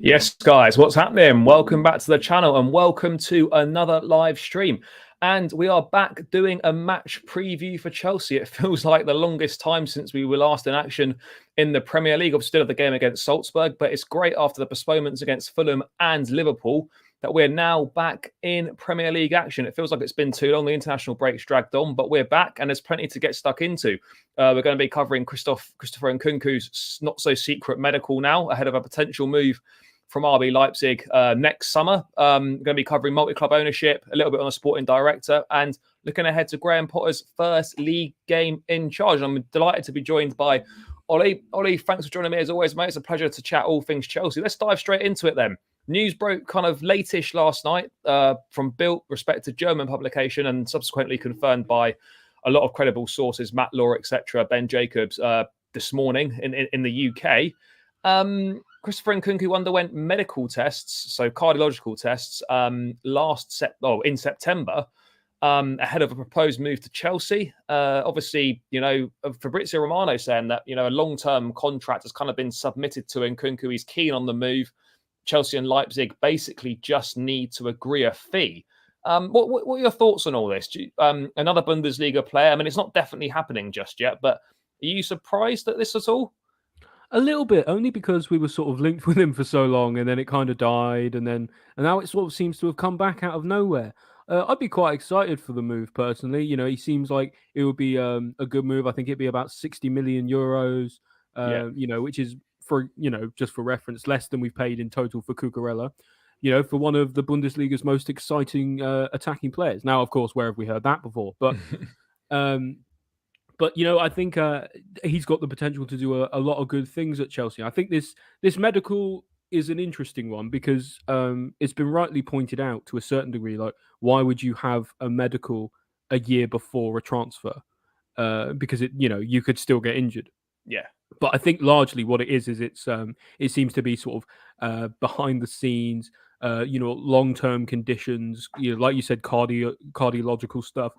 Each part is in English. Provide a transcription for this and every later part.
Yes, guys, what's happening? Welcome back to the channel and welcome to another live stream. And we are back doing a match preview for Chelsea. It feels like the longest time since we were last in action in the Premier League. Obviously, still at the game against Salzburg, but it's great after the postponements against Fulham and Liverpool that we're now back in Premier League action. It feels like it's been too long. The international break's dragged on, but we're back and there's plenty to get stuck into. We're going to be covering Christopher Nkunku's not-so-secret medical now ahead of a potential move from RB Leipzig next summer. Going to be covering multi-club ownership, a little bit on the sporting director, and looking ahead to Graham Potter's first league game in charge. I'm delighted to be joined by Oli. Oli, thanks for joining me as always, mate. It's a pleasure to chat all things Chelsea. Let's dive straight into it then. News broke kind of late-ish last night from Bild, respected German publication, and subsequently confirmed by a lot of credible sources, Matt Law, etc., Ben Jacobs, this morning in the UK. Christopher Nkunku underwent medical tests, so cardiological tests, in September, ahead of a proposed move to Chelsea. Obviously, Fabrizio Romano saying that, a long-term contract has kind of been submitted to Nkunku. He's keen on the move. Chelsea and Leipzig basically just need to agree a fee. What are your thoughts on all this? Another Bundesliga player? I mean, it's not definitely happening just yet, but are you surprised at this at all? A little bit, only because we were sort of linked with him for so long, and then it kind of died, and now it sort of seems to have come back out of nowhere. I'd be quite excited for the move personally. He seems like it would be a good move. I think it'd be about 60 million euros. Which is just for reference, less than we've paid in total for Cucurella. For one of the Bundesliga's most exciting attacking players. Now, of course, where have we heard that before? But. But I think he's got the potential to do a lot of good things at Chelsea. I think this medical is an interesting one because it's been rightly pointed out to a certain degree. Like, why would you have a medical a year before a transfer? Because you could still get injured. Yeah. But I think largely what it is it seems to be sort of behind the scenes. Long-term conditions. Like you said, cardiological stuff.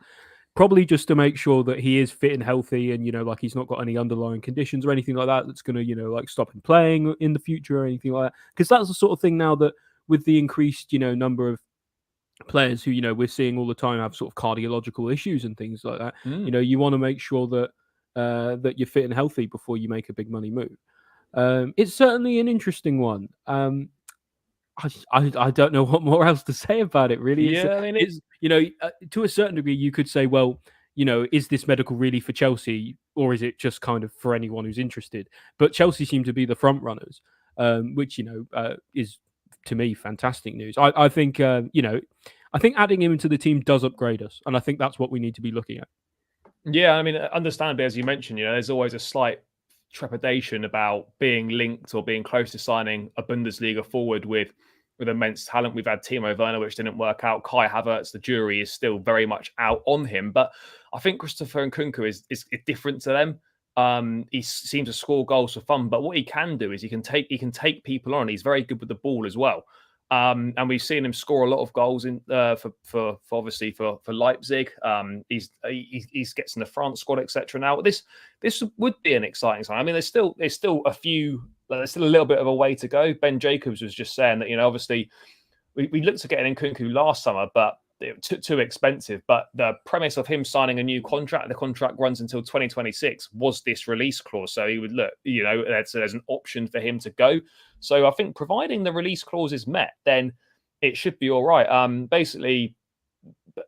Probably just to make sure that he is fit and healthy and, like he's not got any underlying conditions or anything like that that's going to, like stop him playing in the future or anything like that. Because that's the sort of thing now that with the increased, number of players who, we're seeing all the time have sort of cardiological issues and things like that. You want to make sure that that you're fit and healthy before you make a big money move. It's certainly an interesting one. I don't know what more else to say about it, really. It's to a certain degree, you could say, well, is this medical really for Chelsea, or is it just kind of for anyone who's interested? But Chelsea seem to be the front runners, which is to me fantastic news. I think I think adding him into the team does upgrade us, and I think that's what we need to be looking at. Yeah, I mean, understandably, as you mentioned, there's always a slight trepidation about being linked or being close to signing a Bundesliga forward with immense talent. We've had Timo Werner, which didn't work out. Kai Havertz, the jury is still very much out on him. But I think Christopher Nkunku is different to them. He seems to score goals for fun, but what he can do is he can take people on. He's very good with the ball as well. And we've seen him score a lot of goals in for Leipzig. He gets in the France squad, etc. Now this would be an exciting sign. I mean, there's still a little bit of a way to go. Ben Jacobs was just saying that obviously we looked at getting Nkunku last summer, but it was too expensive. But the premise of him signing a new contract, the contract runs until 2026, was this release clause. So he would look, there's an option for him to go. So I think providing the release clause is met, then it should be all right. Basically,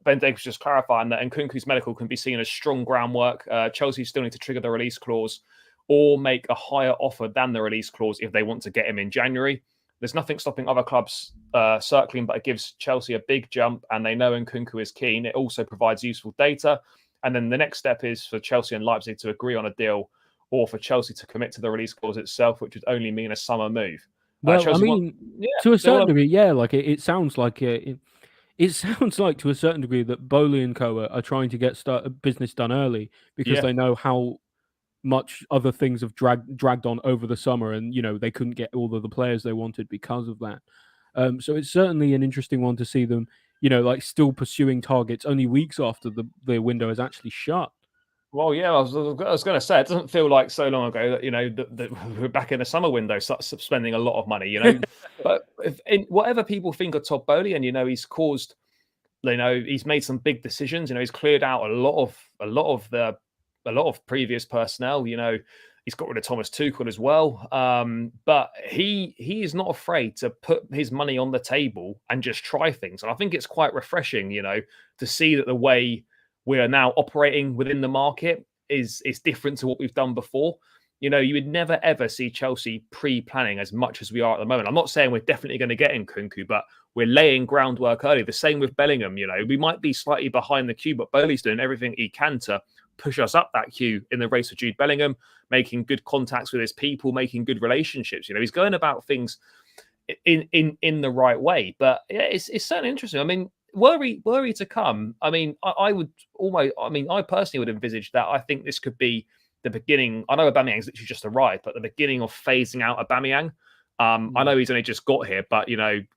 Ben Jacobs just clarifying that Nkunku's medical can be seen as strong groundwork. Chelsea still need to trigger the release clause or make a higher offer than the release clause if they want to get him in January. There's nothing stopping other clubs circling, but it gives Chelsea a big jump, and they know Nkunku is keen. It also provides useful data. And then the next step is for Chelsea and Leipzig to agree on a deal, or for Chelsea to commit to the release clause itself, which would only mean a summer move. Well, to a certain degree, yeah. Like it sounds like it sounds like to a certain degree that Bowley and Co are trying to get business done early because they know how much other things have dragged on over the summer, and they couldn't get all of the players they wanted because of that. So it's certainly an interesting one to see them, like still pursuing targets only weeks after the window is actually shut. Well, yeah, I was going to say it doesn't feel like so long ago that that we're back in the summer window, spending a lot of money. But whatever people think of Todd Bowley, and he's caused, he's made some big decisions. He's cleared out a lot of previous personnel. He's got rid of Thomas Tuchel as well. But he is not afraid to put his money on the table and just try things. And I think it's quite refreshing, to see that the way we are now operating within the market is different to what we've done before. You would never ever see Chelsea pre-planning as much as we are at the moment. I'm not saying we're definitely going to get Nkunku, but we're laying groundwork early. The same with Bellingham. We might be slightly behind the queue, but Bowley's doing everything he can to push us up that queue in the race for Jude Bellingham, making good contacts with his people, making good relationships. He's going about things in the right way. But yeah, it's certainly interesting. I mean, were he to come, I mean, I would almost, I personally would envisage that. I think this could be the beginning. I know Aubameyang's literally just arrived, but the beginning of phasing out Aubameyang. I know he's only just got here, but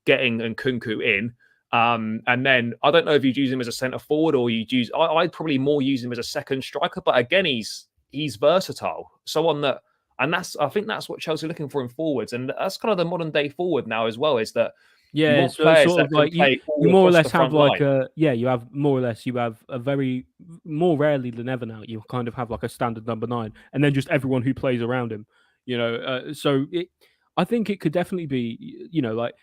getting Nkunku in, and then I don't know if you'd use him as a centre forward or you'd use. I'd probably more use him as a second striker, but again, he's versatile. Someone that, and I think that's what Chelsea are looking for in forwards, and that's kind of the modern day forward now as well. Is that you want players that can play you more or less have like line. you have more or less a very more rarely than ever now you kind of have like a standard number 9 and then just everyone who plays around him, I think it could definitely be, like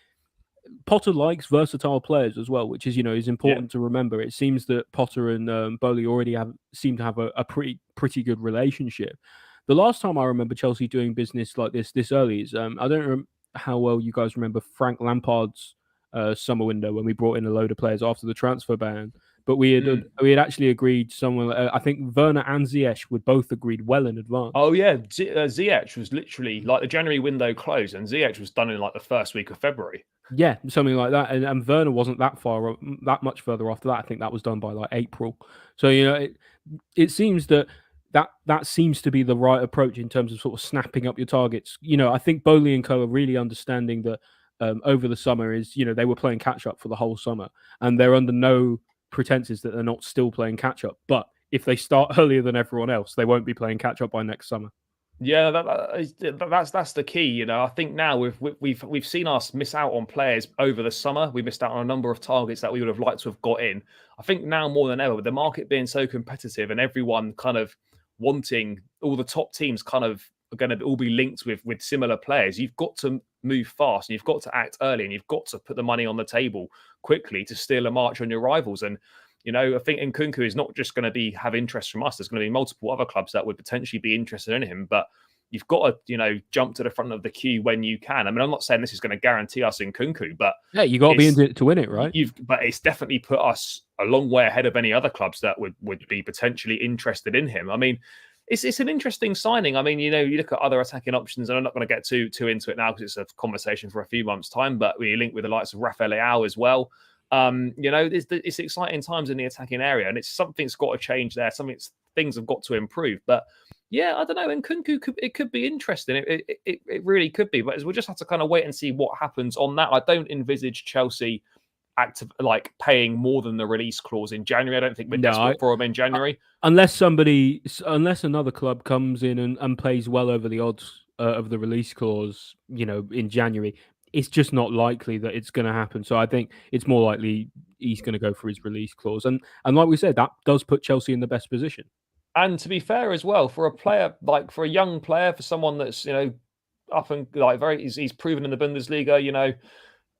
Potter likes versatile players as well, which is important to remember. It seems that Potter and Bowley already seem to have a pretty good relationship. The last time I remember Chelsea doing business like this early is I don't remember how well you guys remember Frank Lampard's summer window when we brought in a load of players after the transfer ban. But we had actually agreed someone. I think Werner and Ziyech would both agreed well in advance. Oh yeah, Ziyech was literally like the January window closed, and Ziyech was done in like the first week of February. Yeah, something like that. And Werner wasn't that much further after that. I think that was done by like April. So it seems that seems to be the right approach in terms of sort of snapping up your targets. I think Bowley and co are really understanding that over the summer is they were playing catch up for the whole summer, and they're under no pretenses that they're not still playing catch up. But if they start earlier than everyone else, they won't be playing catch up by next summer. Yeah, that's the key. I think now we've seen us miss out on players over the summer. We missed out on a number of targets that we would have liked to have got in. I think now more than ever, with the market being so competitive and everyone kind of wanting, all the top teams kind of are going to all be linked with similar players. You've got to move fast and you've got to act early and you've got to put the money on the table quickly to steal a march on your rivals. And I think Nkunku is not just going to have interest from us. There's going to be multiple other clubs that would potentially be interested in him, but you've got to, jump to the front of the queue when you can. I mean, I'm not saying this is going to guarantee us Nkunku, but yeah, you got to be in it to win it, right? But it's definitely put us a long way ahead of any other clubs that would be potentially interested in him. I mean, it's an interesting signing. I mean, you look at other attacking options, and I'm not going to get too into it now because it's a conversation for a few months' time. But we link with the likes of Rafael Leao as well. It's exciting times in the attacking area, and it's something's got to change there. Things have got to improve. But yeah, I don't know. And Nkunku could be interesting. It really could be. But we'll just have to kind of wait and see what happens on that. I don't envisage Chelsea paying more than the release clause in January. I don't think we're desperate for them in January. Unless another club comes in and plays well over the odds of the release clause, in January, it's just not likely that it's going to happen. So I think it's more likely he's going to go for his release clause. And like we said, that does put Chelsea in the best position. And to be fair as well, for a player, for a young player, for someone that's, up and he's proven in the Bundesliga,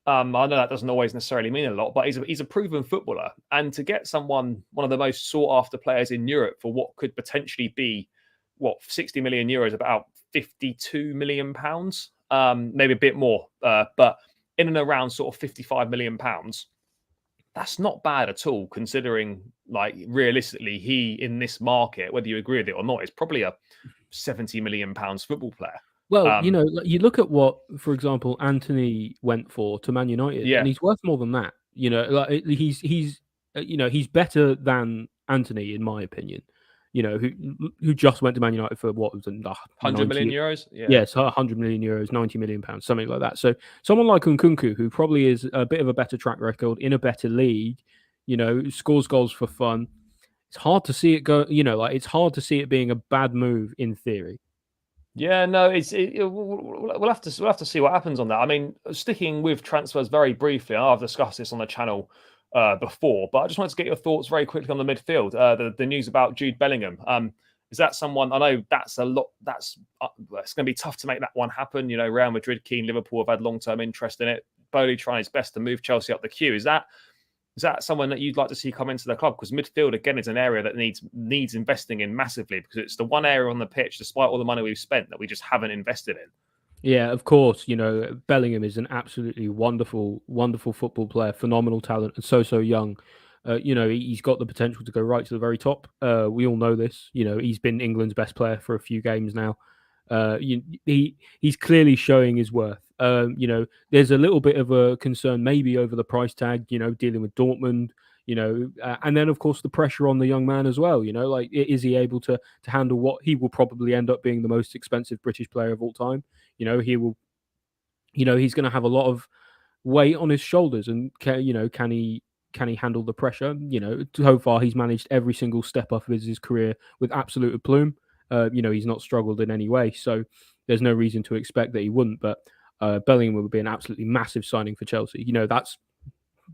I know that doesn't always necessarily mean a lot, but he's a proven footballer. And to get one of the most sought after players in Europe for what could potentially be, 60 million euros, about 52 million pounds, maybe a bit more, but in and around sort of 55 million pounds, that's not bad at all, considering realistically, he in this market, whether you agree with it or not, is probably a 70 million pounds football player. Well, you look at what, for example, Anthony went for to Man United, and he's worth more than that. He's better than Anthony, in my opinion. Who just went to Man United for what was it, 100 million euros? Yeah. Yes, 100 million euros, 90 million pounds, something like that. So someone like Nkunku, who probably is a bit of a better track record in a better league, scores goals for fun. it's hard to see it go. Like it's hard to see it being a bad move in theory. Yeah, no, we'll have to see what happens on that. I mean, sticking with transfers very briefly, I've discussed this on the channel before, but I just wanted to get your thoughts very quickly on the midfield. The news about Jude Bellingham. Is that someone? I know that's a lot. It's going to be tough to make that one happen. Real Madrid keen, Liverpool have had long-term interest in it. Bowley trying his best to move Chelsea up the queue. Is that someone that you'd like to see come into the club? Because midfield, again, is an area that needs investing in massively, because it's the one area on the pitch, despite all the money we've spent, that we just haven't invested in. Yeah, of course. Bellingham is an absolutely wonderful, wonderful football player, phenomenal talent, and so young. He's got the potential to go right to the very top. We all know this. He's been England's best player for a few games now. He's clearly showing his worth. There's a little bit of a concern maybe over the price tag, dealing with Dortmund, and then of course the pressure on the young man as well. Like, is he able to handle what he will probably end up being the most expensive British player of all time? He will, he's going to have a lot of weight on his shoulders, and can he handle the pressure? So far he's managed every single step up of his career with absolute aplomb. He's not struggled in any way, so there's no reason to expect that he wouldn't. But Bellingham would be an absolutely massive signing for Chelsea. That's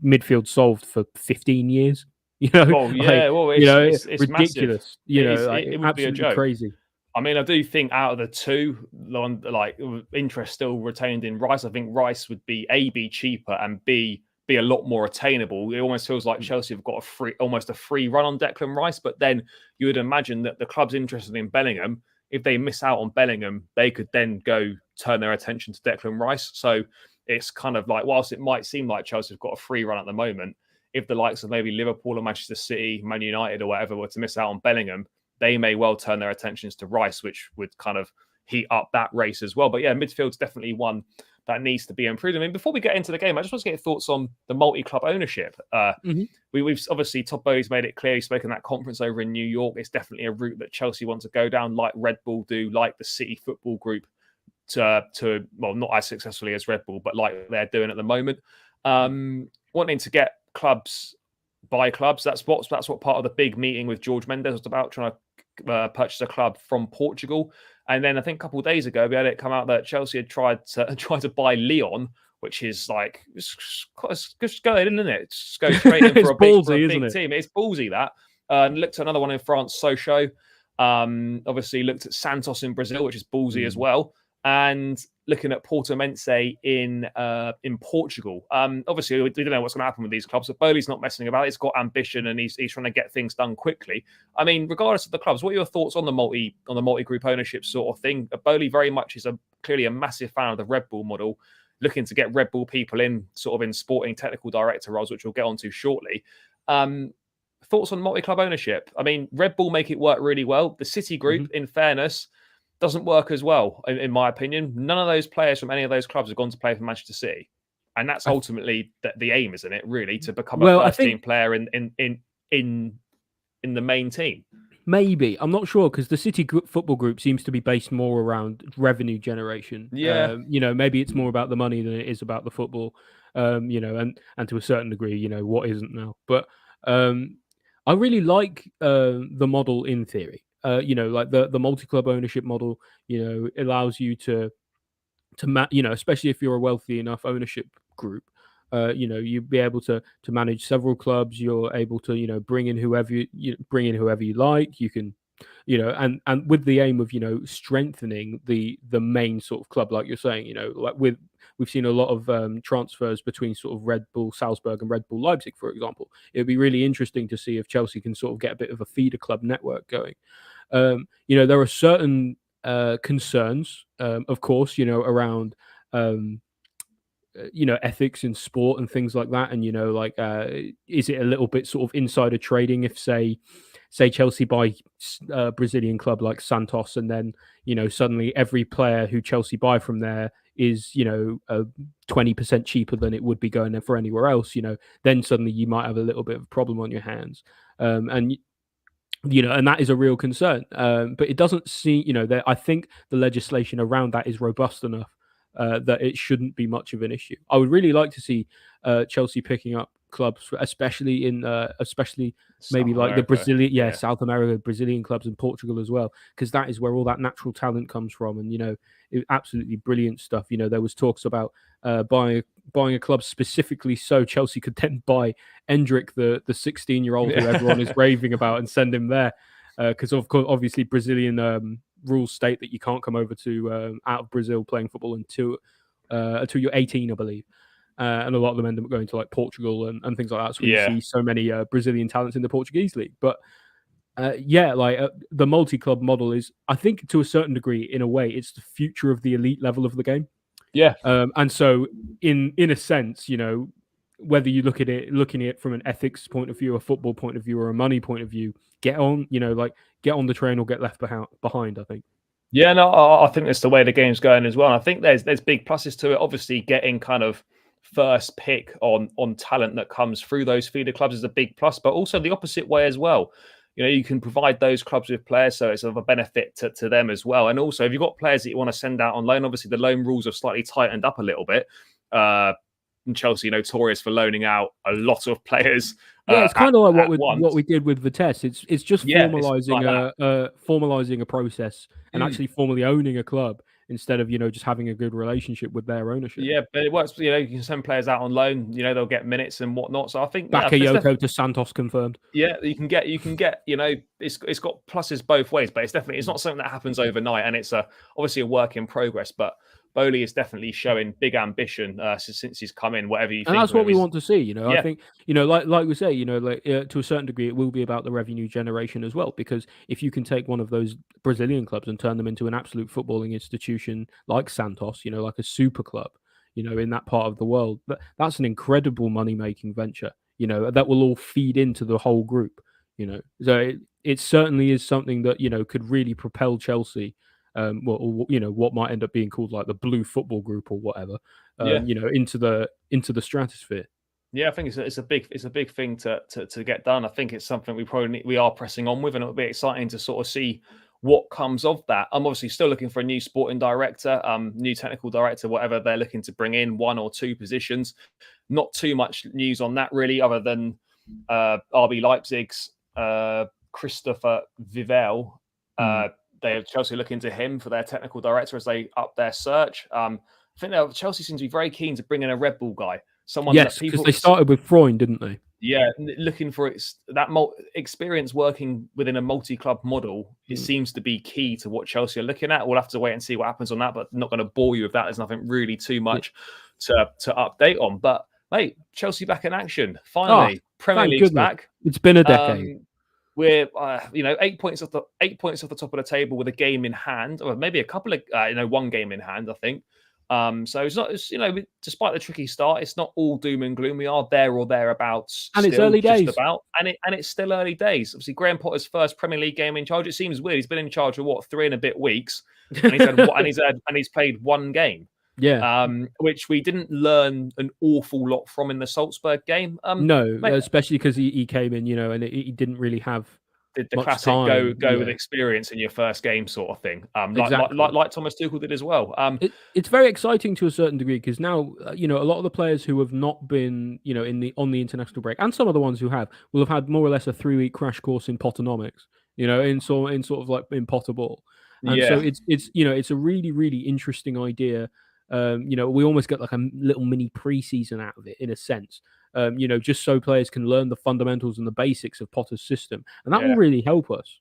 midfield solved for 15 years. Well, yeah, it's ridiculous. Massive. It would be a joke. Crazy. I mean, I do think out of the two, like, interest still retained in Rice. I think Rice would be cheaper and be a lot more attainable. It almost feels like Chelsea have got almost a free run on Declan Rice. But then you would imagine that the club's interested in Bellingham. If they miss out on Bellingham, they could then go turn their attention to Declan Rice. So it's kind of like, whilst it might seem like Chelsea have got a free run at the moment, if the likes of maybe Liverpool or Manchester City, Man United or whatever were to miss out on Bellingham, they may well turn their attentions to Rice, which would kind of heat up that race as well. But yeah, midfield's definitely one that needs to be improved. I mean, before we get into the game, I just want to get your thoughts on the multi-club ownership. We've obviously, Todd Bowley's made it clear, he spoke in that conference over in New York. It's definitely a route that Chelsea want to go down, like Red Bull do, like the City Football Group, to not as successfully as Red Bull, but like they're doing at the moment. Wanting to get clubs by clubs. That's what part of the big meeting with George Mendes was about, trying to purchase a club from Portugal. And then I think a couple of days ago, we had it come out that Chelsea had tried to buy Lyon, which is like, it's just going, isn't it? Just go straight in for a big team. It's ballsy, that. And looked at another one in France, Sochaux. Obviously looked at Santos in Brazil, which is ballsy as well. And looking at Portimonense in Portugal. Obviously, we don't know what's going to happen with these clubs, but Bowley's not messing about. He's got ambition and he's trying to get things done quickly. I mean, regardless of the clubs, what are your thoughts on the multi-group ownership sort of thing? Bowley very much is clearly a massive fan of the Red Bull model, looking to get Red Bull people in sporting technical director roles, which we'll get onto shortly. Thoughts on multi-club ownership? I mean, Red Bull make it work really well. The City Group, in fairness, doesn't work as well, in my opinion. None of those players from any of those clubs have gone to play for Manchester City, and that's ultimately the aim, isn't it? Really, to become a first-team player in the main team. Maybe, I'm not sure, because the City Football Group seems to be based more around revenue generation. Yeah, maybe it's more about the money than it is about the football. And to a certain degree, what isn't now. But I really like the model in theory. Like the multi-club ownership model, allows you to especially if you're a wealthy enough ownership group, you'd be able to manage several clubs. You're able to, bring in whoever you like. You can, and with the aim of, strengthening the main sort of club, like you're saying, like we've seen a lot of transfers between sort of Red Bull Salzburg and Red Bull Leipzig, for example. It would be really interesting to see if Chelsea can sort of get a bit of a feeder club network going. There are certain concerns, of course, around ethics in sport and things like that. And is it a little bit sort of insider trading if say Chelsea buy a Brazilian club like Santos, and then suddenly every player who Chelsea buy from there is 20% cheaper than it would be going there for anywhere else. Then suddenly you might have a little bit of a problem on your hands, and that is a real concern. But it doesn't seem, I think the legislation around that is robust enough that it shouldn't be much of an issue. I would really like to see Chelsea picking up clubs, especially maybe South like the America. Brazilian, South America, Brazilian clubs and Portugal as well, because that is where all that natural talent comes from. And absolutely brilliant stuff. There was talks about buying a club specifically so Chelsea could then buy Endrick, the 16-year-old who everyone is raving about, and send him there, because of course, obviously Brazilian rules state that you can't come over to out of Brazil playing football until you're 18, I believe. And a lot of them end up going to like Portugal and things like that. So you see so many Brazilian talents in the Portuguese league. But the multi-club model is, I think, to a certain degree, in a way, it's the future of the elite level of the game. Yeah. And so, in a sense, whether you looking at it from an ethics point of view, a football point of view, or a money point of view, get on the train or get left behind. I think. Yeah, no, I think that's the way the game's going as well. And I think there's big pluses to it. Obviously, getting kind of first pick on talent that comes through those feeder clubs is a big plus, but also the opposite way as well. You can provide those clubs with players, so it's of a benefit to them as well. And also, if you've got players that you want to send out on loan, obviously the loan rules have slightly tightened up a little bit. And Chelsea notorious for loaning out a lot of players. Yeah, it's kind of like what we did with Vitesse. It's just formalizing formalizing a process and actually formally owning a club instead of just having a good relationship with their ownership. Yeah, but it works. You can send players out on loan. They'll get minutes and whatnot. So I think Bakayoko to Santos confirmed. Yeah, you can get. It's got pluses both ways, but it's not something that happens overnight, and it's obviously a work in progress. But Bowley is definitely showing big ambition since he's come in. Whatever you think, and that's what we want to see. I think like we say, to a certain degree, it will be about the revenue generation as well. Because if you can take one of those Brazilian clubs and turn them into an absolute footballing institution like Santos, like a super club, in that part of the world, that's an incredible money making venture. That will all feed into the whole group. So it certainly is something that could really propel Chelsea. What might end up being called like the Blue Football Group or whatever, into the stratosphere. Yeah, I think it's a big thing to get done. I think it's something we are pressing on with, and it'll be exciting to sort of see what comes of that. I'm obviously still looking for a new sporting director, new technical director, whatever they're looking to bring in, 1 or 2 positions. Not too much news on that really, other than RB Leipzig's Christopher Vivel. They have Chelsea looking to him for their technical director as they up their search. I think Chelsea seems to be very keen to bring in a Red Bull guy. Someone yes, because they started with Freund, didn't they? Yeah, looking for that experience working within a multi-club model. It seems to be key to what Chelsea are looking at. We'll have to wait and see what happens on that, but I'm not going to bore you with that. There's nothing really too much to update on. But mate, Chelsea back in action finally. Premier League's back. It's been a decade. We're 8 points off the top of the table with a game in hand, or maybe a couple of one game in hand, I think. So despite the tricky start, it's not all doom and gloom. We are there or thereabouts, and it's early days. And it's still early days. Obviously, Graham Potter's first Premier League game in charge. It seems weird. He's been in charge for 3 and a bit weeks, and he's played 1 game. Yeah, which we didn't learn an awful lot from in the Salzburg game. No, especially because he came in, and he didn't really have the much classic time. go with experience in your first game sort of thing. Exactly. Like Thomas Tuchel did as well. It's very exciting to a certain degree because now a lot of the players who have not been on the international break, and some of the ones who will have had more or less a 3-week crash course in Pottonomics, in sort of like in Potter ball. And so it's a really, really interesting idea. We almost get like a little mini preseason out of it in a sense, just so players can learn the fundamentals and the basics of Potter's system, and that will really help us.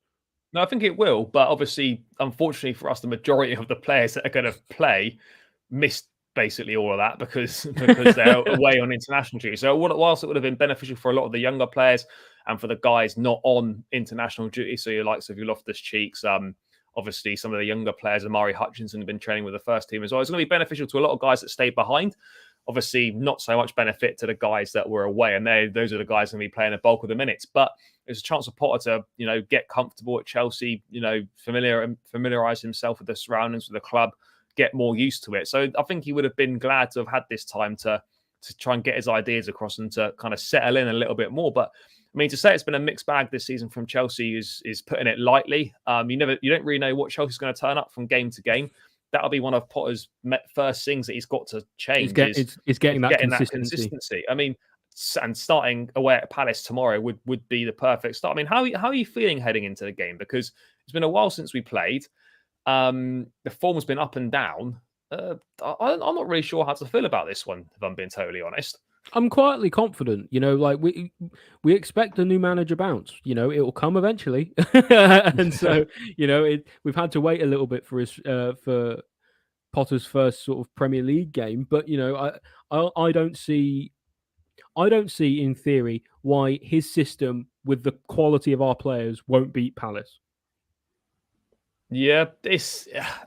No, I think it will, but obviously, unfortunately for us, the majority of the players that are going to play missed basically all of that because they're away on international duty. So whilst it would have been beneficial for a lot of the younger players and for the guys not on international duty, so your likes of your Loftus-Cheeks, obviously, some of the younger players, Amari Hutchinson, have been training with the first team as well. It's going to be beneficial to a lot of guys that stayed behind. Obviously, not so much benefit to the guys that were away, and those are the guys going to be playing a bulk of the minutes. But there's a chance for Potter to, get comfortable at Chelsea, familiarise himself with the surroundings of the club, get more used to it. So I think he would have been glad to have had this time to try and get his ideas across and to kind of settle in a little bit more. But I mean, to say it's been a mixed bag this season from Chelsea is putting it lightly. You don't really know what Chelsea's going to turn up from game to game. That'll be one of Potter's first things that he's got to change. It's getting that consistency. I mean, and starting away at Palace tomorrow would be the perfect start. I mean, how are you feeling heading into the game? Because it's been a while since we played. The form's been up and down. I'm not really sure how to feel about this one, if I'm being totally honest. I'm quietly confident, like we expect a new manager bounce. It will come eventually, and so we've had to wait a little bit for Potter's first sort of Premier League game. But I don't see in theory why his system with the quality of our players won't beat Palace. Yeah,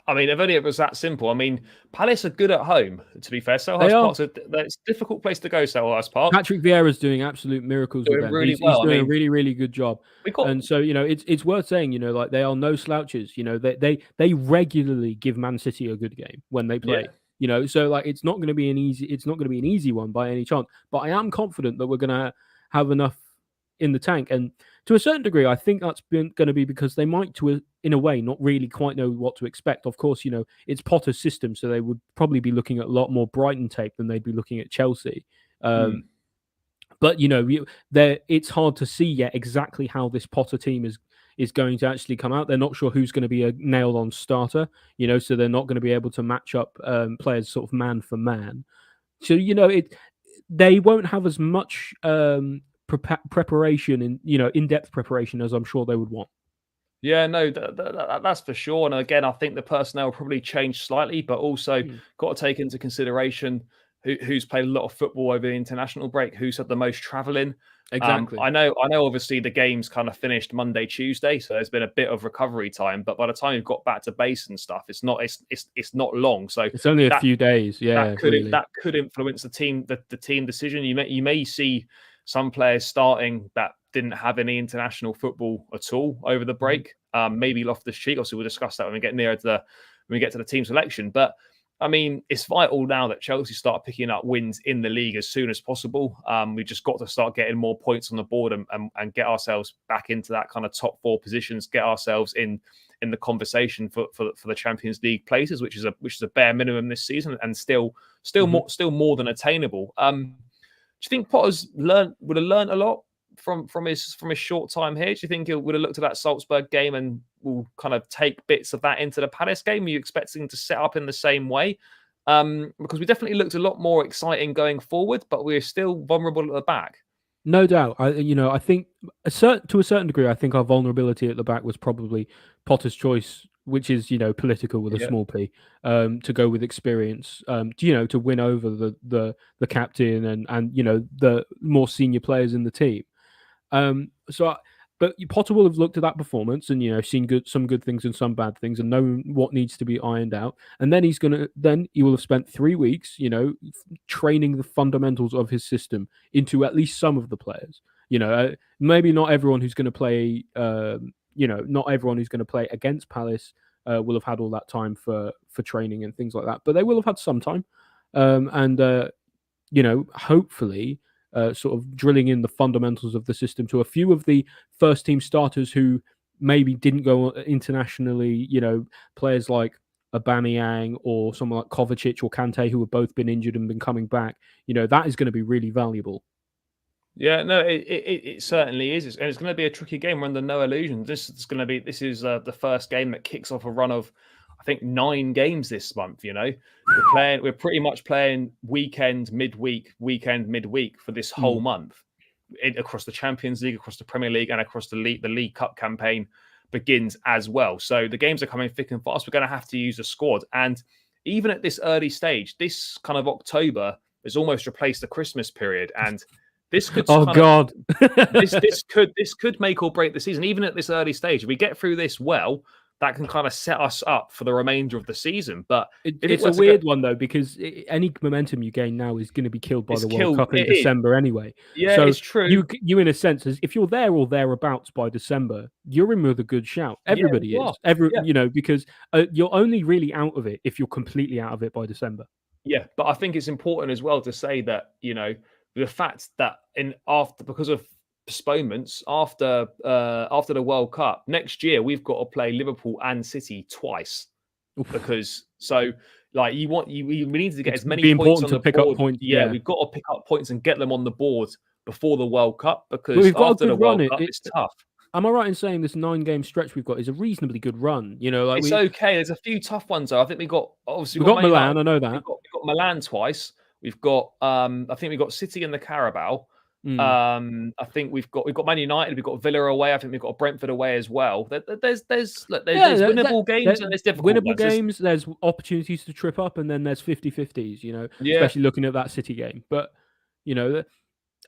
I mean, if only it was that simple. I mean, Palace are good at home, to be fair. Selhurst Park's it's a difficult place to go, Selhurst Park. Patrick Vieira's doing absolute miracles with them. Really well. He's doing a really, really good job. And so, it's worth saying, like they are no slouches. They regularly give Man City a good game when they play. Yeah. So like it's not going to be an easy one by any chance. But I am confident that we're going to have enough in the tank. And to a certain degree, I think that's going to be because they might, in a way, not really quite know what to expect. Of course, it's Potter's system, so they would probably be looking at a lot more Brighton tape than they'd be looking at Chelsea. But it's hard to see yet exactly how this Potter team is going to actually come out. They're not sure who's going to be a nailed-on starter. So they're not going to be able to match up players sort of man for man. So they won't have as much preparation and in-depth preparation as I'm sure they would want. Yeah, no, that's for sure. And again, I think the personnel will probably change slightly, but also got to take into consideration who's played a lot of football over the international break, who's had the most travelling. Exactly. I know. Obviously, the game's kind of finished Monday, Tuesday, so there's been a bit of recovery time. But by the time you've got back to base and stuff, it's not long. So it's only a few days. Yeah, that could influence the team decision. You may see some players starting that didn't have any international football at all over the break. Maybe Loftus-Cheek. Obviously, we'll discuss that when we get to the team selection. But I mean, it's vital now that Chelsea start picking up wins in the league as soon as possible. We've just got to start getting more points on the board and get ourselves back into that kind of top four positions. Get ourselves in the conversation for the Champions League places, which is a bare minimum this season, and still more than attainable. Do you think Potter's would have learned a lot from his short time here? Do you think he would have looked at that Salzburg game and will kind of take bits of that into the Palace game? Are you expecting to set up in the same way? Because we definitely looked a lot more exciting going forward, but we're still vulnerable at the back. No doubt. I think to a certain degree, I think our vulnerability at the back was probably Potter's choice, which is political with a small p, to go with experience, to win over the captain and the more senior players in the team. But Potter will have looked at that performance and seen some good things and some bad things and known what needs to be ironed out. And then he will have spent 3 weeks, training the fundamentals of his system into at least some of the players. Maybe not everyone who's going to play. Not everyone who's going to play against Palace will have had all that time for training and things like that. But they will have had some time, and hopefully. Sort of drilling in the fundamentals of the system to a few of the first team starters who maybe didn't go internationally, players like Aubameyang or someone like Kovacic or Kante, who have both been injured and been coming back. That is going to be really valuable. Yeah, no, it certainly is, and it's going to be a tricky game. We're under no illusions. This is the first game that kicks off a run of, I think, 9 games this month. We're pretty much playing weekend midweek for this whole month, across the Champions League, across the Premier League, and across the League Cup campaign begins as well. So the games are coming thick and fast. We're going to have to use the squad, and even at this early stage, this kind of October has almost replaced the Christmas period, and this could this could make or break the season. Even at this early stage, if we get through this well, that can kind of set us up for the remainder of the season. But it's a weird one, though, because any momentum you gain now is going to be killed by the World Cup in December anyway. Yeah, so it's true. You, in a sense, if you're there or thereabouts by December, you're in with a good shout. Everybody is. Because you're only really out of it if you're completely out of it by December. Yeah, but I think it's important as well to say that, the fact that because of postponements after the World Cup next year, we've got to play Liverpool and City twice. Because Like we need to get It's as many be points important on to the pick board. up points. Yeah, we've got to pick up points and get them on the board before the World Cup, But because we've got a after the good run. World Cup, it's tough. Am I right in saying this 9-game stretch we've got is a reasonably good run? You know, like It's okay. There's a few tough ones though. I think we got obviously we got got Man Milan. United. I know that. We've got Milan twice. We've got I think we've got City in the Carabao. I think we've got Man United. We've got Villa away. I think we've got Brentford away as well. There's winnable games and there's difficult winnable ones. games. There's opportunities to trip up, and then there's 50-50s. You know, Yeah. especially looking at that City game. But you know,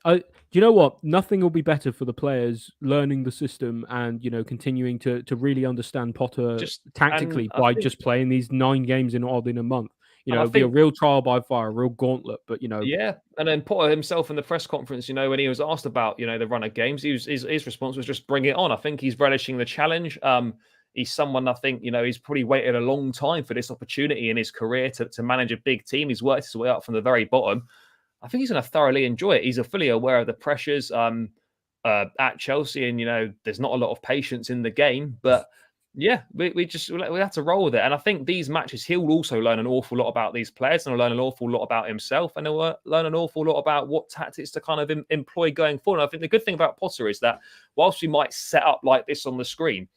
do you know what? Nothing will be better for the players learning the system and, you know, continuing to really understand Potter tactically by just playing these 9 games in a month. You know, it'll be a real trial by fire, a real gauntlet. But, you know. Yeah. And then Potter himself in the press conference, you know, when he was asked about, you know, the run of games, his response was just bring it on. I think he's relishing the challenge. He's someone, I think, you know, he's probably waited a long time for this opportunity in his career to manage a big team. He's worked his way up from the very bottom. I think he's going to thoroughly enjoy it. He's fully aware of the pressures at Chelsea, and you know there's not a lot of patience in the game. But yeah, we have to roll with it. And I think these matches, he'll also learn an awful lot about these players, and he'll learn an awful lot about himself, and he'll learn an awful lot about what tactics to kind of employ going forward. And I think the good thing about Potter is that whilst we might set up like this on the screen,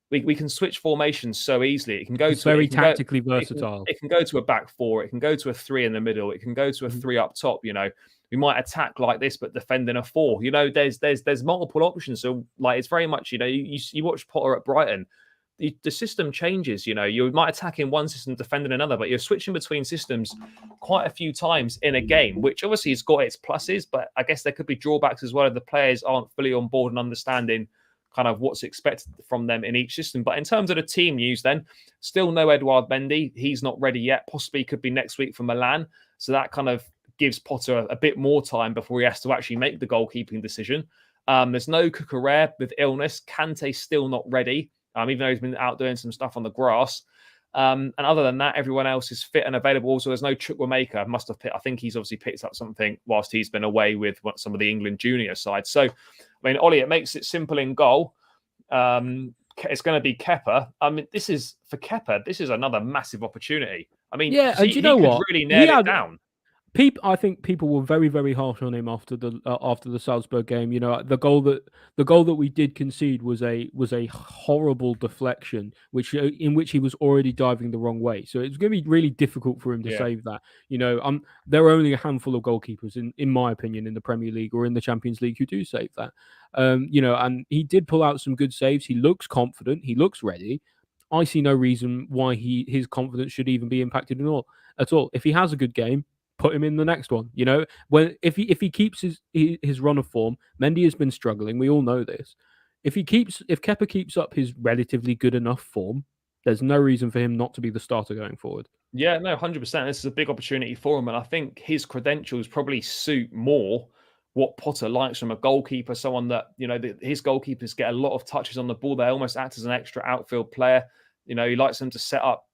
we can switch formations so easily. It can go very tactically versatile. It can go to a back 4. It can go to a 3 in the middle. It can go to a 3 up top. You know, we might attack like this, but defend in a 4. You know, there's multiple options. So like, it's very much, you know, you watch Potter at Brighton. The system changes. You know, you might attack in one system, defend in another, but you're switching between systems quite a few times in a game, which obviously has got its pluses, but I guess there could be drawbacks as well if the players aren't fully on board and understanding kind of what's expected from them in each system. But in terms of the team news, then still no Edouard Mendy. He's not ready yet. Possibly could be next week for Milan. So that kind of gives Potter a bit more time before he has to actually make the goalkeeping decision. There's no Cucurella with illness. Kante's still not ready, even though he's been out doing some stuff on the grass. And other than that, everyone else is fit and available. Also, there's no Chukwuemeka. I think he's obviously picked up something whilst he's been away with some of the England junior side. So, I mean, Oli, it makes it simple in goal. It's going to be Kepa. I mean, this is another massive opportunity. I mean, yeah, and you know what? Really nail it down. I think people were very, very harsh on him after the Salzburg game. You know, the goal that we did concede was a horrible deflection, in which he was already diving the wrong way. So it's going to be really difficult for him to save that. You know, there are only a handful of goalkeepers, in my opinion, in the Premier League or in the Champions League who do save that. You know, and he did pull out some good saves. He looks confident. He looks ready. I see no reason why his confidence should even be impacted at all. If he has a good game, put him in the next one. You know, if he keeps his run of form, Mendy has been struggling. We all know this. If Kepa keeps up his relatively good enough form, there's no reason for him not to be the starter going forward. Yeah, no, 100%. This is a big opportunity for him, and I think his credentials probably suit more what Potter likes from a goalkeeper. Someone that, you know, his goalkeepers get a lot of touches on the ball. They almost act as an extra outfield player. You know, he likes them to set up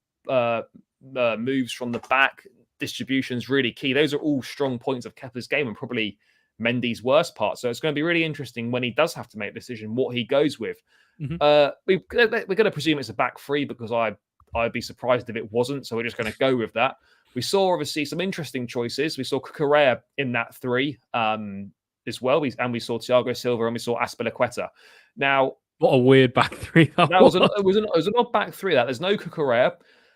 moves from the back. Distribution's really key. Those are all strong points of Kepa's game and probably Mendy's worst part. So it's going to be really interesting when he does have to make a decision what he goes with. Mm-hmm. We're going to presume it's a back 3 because I'd be surprised if it wasn't. So we're just going to go with that. We saw obviously some interesting choices. We saw Cucurella in that 3 as well. We saw Thiago Silva and we saw Azpilicueta. Now, what a weird back 3 that was. It was an odd back 3. There's no Cucurella.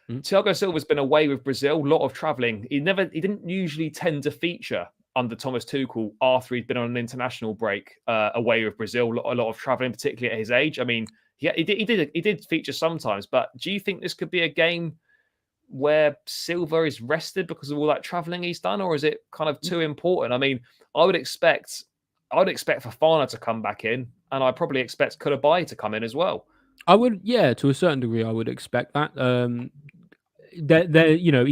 Thiago Silva's been away with Brazil, a lot of travelling. He didn't usually tend to feature under Thomas Tuchel after he'd been on an international break away with Brazil. A lot of travelling, particularly at his age. I mean, he did feature sometimes, but do you think this could be a game where Silva is rested because of all that travelling he's done, or is it kind of too important? I mean, I would expect Fofana to come back in, and I probably expect Koulibaly to come in as well. I would, yeah, to a certain degree, I would expect that. You know,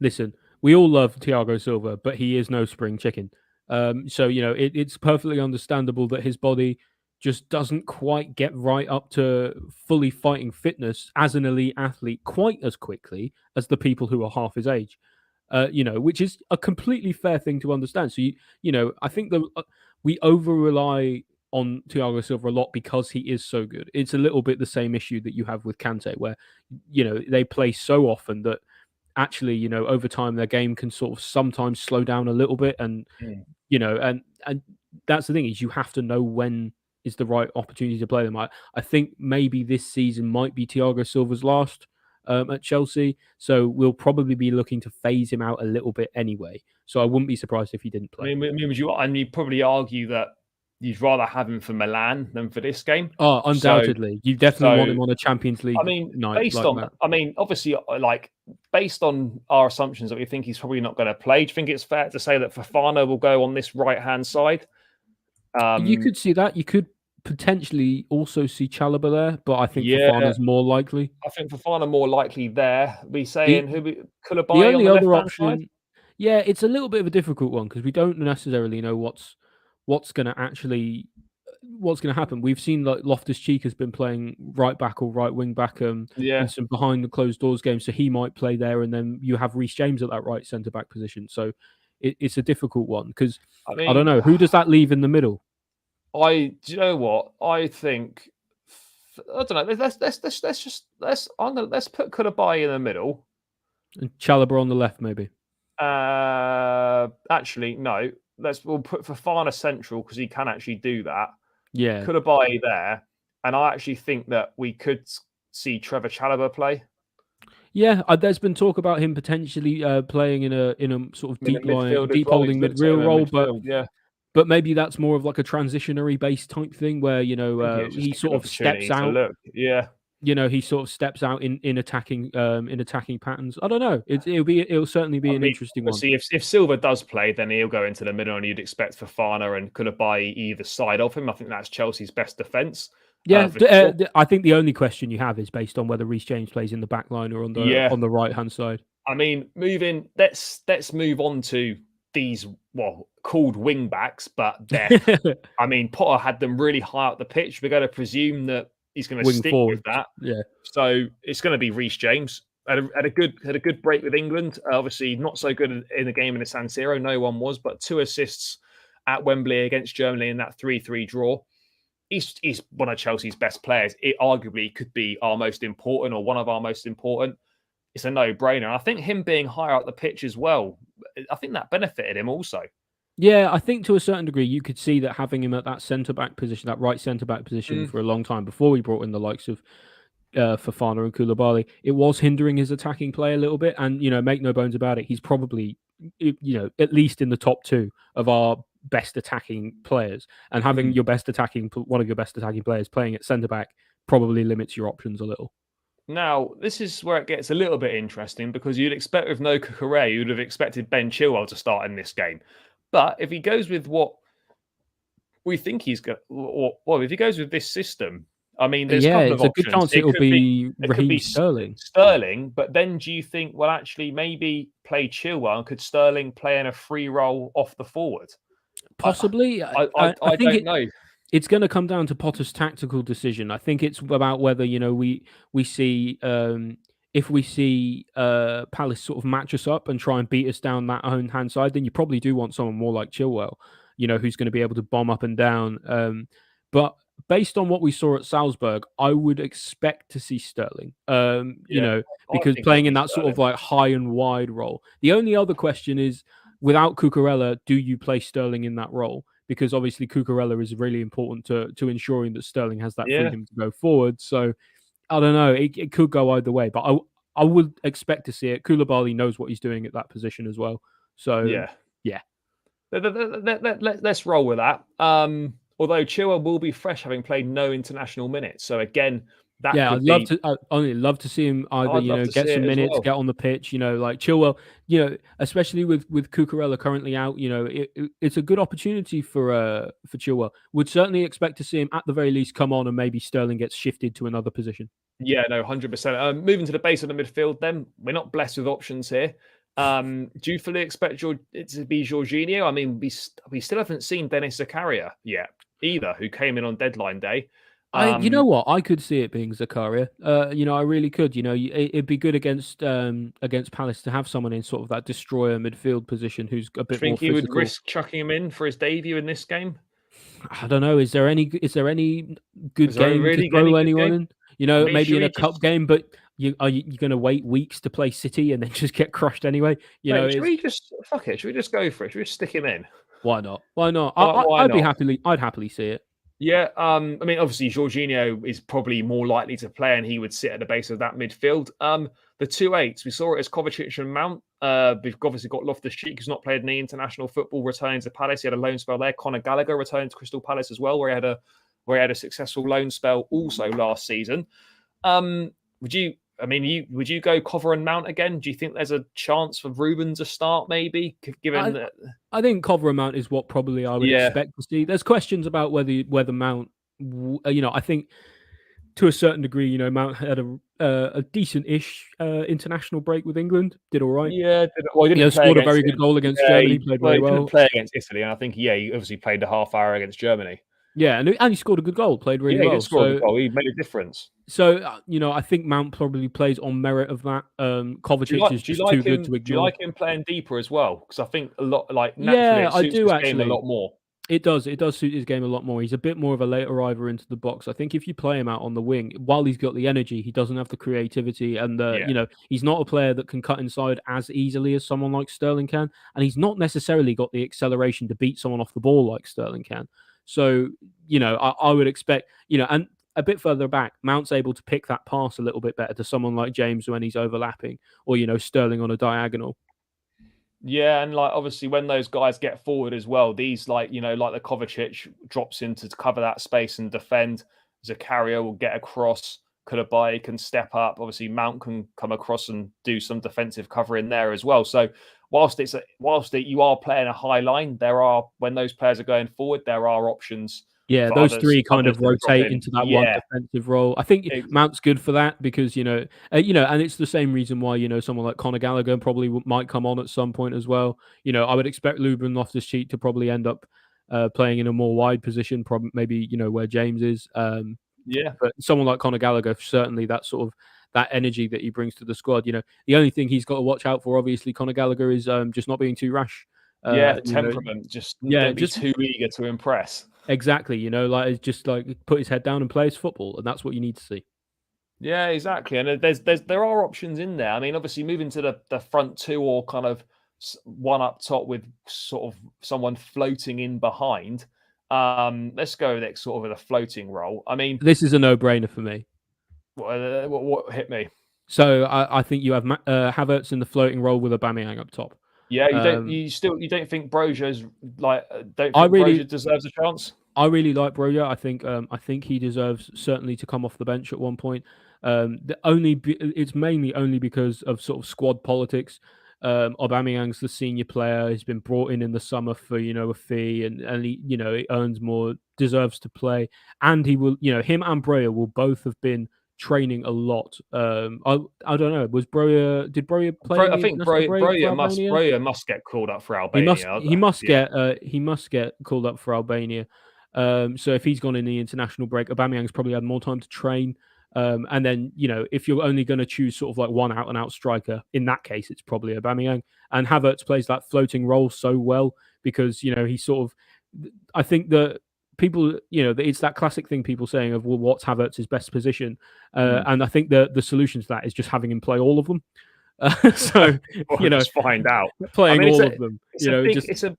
listen, we all love Thiago Silva, but he is no spring chicken. So, you know, it's perfectly understandable that his body just doesn't quite get right up to fully fighting fitness as an elite athlete quite as quickly as the people who are half his age. You know, which is a completely fair thing to understand. So, you know, I think that we over rely on Thiago Silva a lot because he is so good. It's a little bit the same issue that you have with Kante, where, you know, they play so often that actually, you know, over time their game can sort of sometimes slow down a little bit, and you know, and that's the thing, is you have to know when is the right opportunity to play them. I think maybe this season might be Thiago Silva's last at Chelsea, so we'll probably be looking to phase him out a little bit anyway. So I wouldn't be surprised if he didn't play. Would you? And you'd probably argue that you'd rather have him for Milan than for this game. Oh, undoubtedly, you definitely want him on a Champions League night based like on, that. Obviously, like based on our assumptions that we think he's probably not going to play. Do you think it's fair to say that Fofana will go on this right-hand side? You could see that. You could potentially also see Chalobah there, but I think Fofana's more likely. I think Fofana more likely there. We saying The only other option, side? yeah, it's a little bit of a difficult one because we don't necessarily know what's going to happen. We've seen like Loftus-Cheek has been playing right back or right wing back in some behind the closed doors games, so he might play there, and then you have Reece James at that right centre back position. So it's a difficult one because I don't know, who does that leave in the middle. Do you know what I think? I don't know. Let's put Koulibaly in the middle and Chalobah on the left, maybe. Actually, no. We'll put Fofana central because he can actually do that. Yeah, Koulibaly there, and I actually think that we could see Trevor Chalobah play. Yeah, there's been talk about him potentially playing in a sort of deep holding mid-real role, but maybe that's more of like a transitionary based type thing where, you know, he sort of steps out. You know, he sort of steps out in attacking patterns. I don't know. It'll certainly be an interesting one. See, if Silva does play, then he'll go into the middle, and you'd expect Fofana and Koulibaly either side of him. I think that's Chelsea's best defence. Yeah, I think the only question you have is based on whether Reece James plays in the back line or on the right hand side. I mean, let's move on to these called wing backs, but I mean, Potter had them really high up the pitch. We're going to presume that he's going to stick with that. Yeah. So it's going to be Reece James. Had a good break with England. Obviously, not so good in the game in the San Siro. No one was, but 2 assists at Wembley against Germany in that 3-3 draw. He's one of Chelsea's best players. It arguably could be our most important or one of our most important. It's a no-brainer. I think him being higher up the pitch as well, I think that benefited him also. Yeah, I think to a certain degree, you could see that having him at that centre-back position, that right centre-back position for a long time before we brought in the likes of Fofana and Koulibaly, it was hindering his attacking play a little bit. And, you know, make no bones about it, he's probably, you know, at least in the top 2 of our best attacking players. And having one of your best attacking players playing at centre-back probably limits your options a little. Now, this is where it gets a little bit interesting because you'd expect with no Cucurella, you'd have expected Ben Chilwell to start in this game. But if he goes with what we think he's going, if he goes with this system, I mean, there's a couple of options. A good chance it will be Raheem Sterling. But then do you think, well, actually, maybe play Chilwell and could Sterling play in a free role off the forward? Possibly. I don't know. It's going to come down to Potter's tactical decision. I think it's about whether, you know, we see if we see Palace sort of match us up and try and beat us down that own hand side, then you probably do want someone more like Chilwell, you know, who's going to be able to bomb up and down. But based on what we saw at Salzburg, I would expect to see Sterling, you know, because playing in that sort of like high and wide role. The only other question is, without Cucurella, do you play Sterling in that role? Because obviously Cucurella is really important to ensuring that Sterling has that freedom to go forward. So I don't know. It could go either way, but I would expect to see it. Koulibaly knows what he's doing at that position as well. So yeah. Let's roll with that. Although Chilwell will be fresh, having played no international minutes. So again, I'd love to see him either, you know, get some minutes, get on the pitch, you know, like Chilwell, you know, especially with Cucurella currently out, you know, it's a good opportunity for Chilwell. Would certainly expect to see him at the very least come on, and maybe Sterling gets shifted to another position. Yeah, no, 100%. Moving to the base of the midfield, then we're not blessed with options here. Do you fully expect it to be Jorginho? I mean, we still haven't seen Denis Zakaria yet either, who came in on deadline day. You know what? I could see it being Zakaria. You know, I really could. You know, it'd be good against Palace to have someone in sort of that destroyer midfield position who's a bit more physical. Think he would risk chucking him in for his debut in this game? I don't know. Is there any good game to throw anyone in? You know, maybe in a cup game, but you going to wait weeks to play City and then just get crushed anyway? You know, Mate, should we just fuck it? Should we just go for it? Should we just stick him in? why not? Why not? Why not? I'd happily see it. Yeah, I mean, obviously, Jorginho is probably more likely to play, and he would sit at the base of that midfield. The 2-8s, we saw it as Kovacic and Mount. We've obviously got Loftus-Cheek, who's not played any international football, returning to Palace. He had a loan spell there. Conor Gallagher returned to Crystal Palace as well, where he had a successful loan spell also last season. Would you go Cover and Mount again? Do you think there's a chance for Ruben to start? Maybe given that. I think Cover and Mount is what probably I would expect to see. There's questions about whether Mount, I think to a certain degree, Mount had a decent-ish international break with England. Did all right. Yeah, he didn't scored a very good goal against Germany. Played very well. He didn't play against Italy, and I think he obviously played a half hour against Germany. Yeah, and he scored a good goal. Played really well. He did score a good goal. He made a difference. So I think Mount probably plays on merit of that. Kovacic is just too good to ignore. Do you like him playing deeper as well? Because I think a lot, naturally, it suits his game a lot more. It does suit his game a lot more. He's a bit more of a late arriver into the box. I think if you play him out on the wing, while he's got the energy, he doesn't have the creativity, and he's not a player that can cut inside as easily as someone like Sterling can, and he's not necessarily got the acceleration to beat someone off the ball like Sterling can. So, I would expect, and a bit further back, Mount's able to pick that pass a little bit better to someone like James when he's overlapping, or, Sterling on a diagonal. Yeah, and obviously when those guys get forward as well, these like the Kovacic drops in to cover that space and defend. Zakaria will get across. Koulibaly can step up. Obviously, Mount can come across and do some defensive cover in there as well. So whilst you are playing a high line, when those players are going forward, there are options. Yeah, those three kind of rotate into that one defensive role. I think Mount's good for that because and it's the same reason why someone like Conor Gallagher probably might come on at some point as well. I would expect Ruben Loftus-Cheek to probably end up playing in a more wide position, probably maybe where James is. But someone like Conor Gallagher, certainly that sort of that energy that he brings to the squad. The only thing he's got to watch out for, obviously, Conor Gallagher is just not being too rash. Temperament. Don't be too eager to impress. Exactly, just put his head down and play his football, and that's what you need to see. Yeah, exactly. And there are options in there. I mean, obviously, moving to the front two or kind of one up top with sort of someone floating in behind. Let's go with sort of a floating role. I mean, this is a no-brainer for me. What hit me? So I think you have Havertz in the floating role with Aubameyang up top. Yeah, you don't think Brozier's Brozier deserves a chance? I really like Brozier. I think he deserves certainly to come off the bench at one point. It's mainly only because of sort of squad politics. Aubameyang's the senior player. He's been brought in the summer for a fee, and he he earns more, deserves to play, and he will. Him and Brozier will both have been training a lot. I don't know. Did Brozier play? I think Brozier must get called up for Albania. He must get called up for Albania. So if he's gone in the international break, Aubameyang's probably had more time to train. And then, if you're only going to choose sort of like one out and out striker, in that case, it's probably Aubameyang. And Havertz plays that floating role so well because, he sort of, I think that people, it's that classic thing people saying of, well, what's Havertz's best position? And I think the solution to that is just having him play all of them. So just find out playing all of them. It's a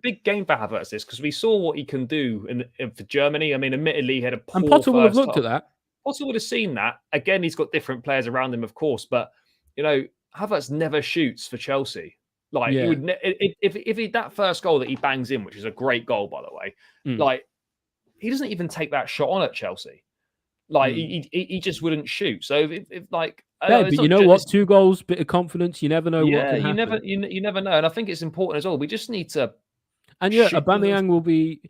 big game for Havertz this because we saw what he can do for Germany. I mean, admittedly, he had a poor and Potter will have looked at that. Potter would have seen that. Again, he's got different players around him, of course, but Havertz never shoots for Chelsea. He would if that first goal that he bangs in, which is a great goal by the way, he doesn't even take that shot on at Chelsea. He just wouldn't shoot. So but you know what? 2 goals, bit of confidence. You never know what can happen. You never know. And I think it's important as well. We just need to. And Aubameyang will be.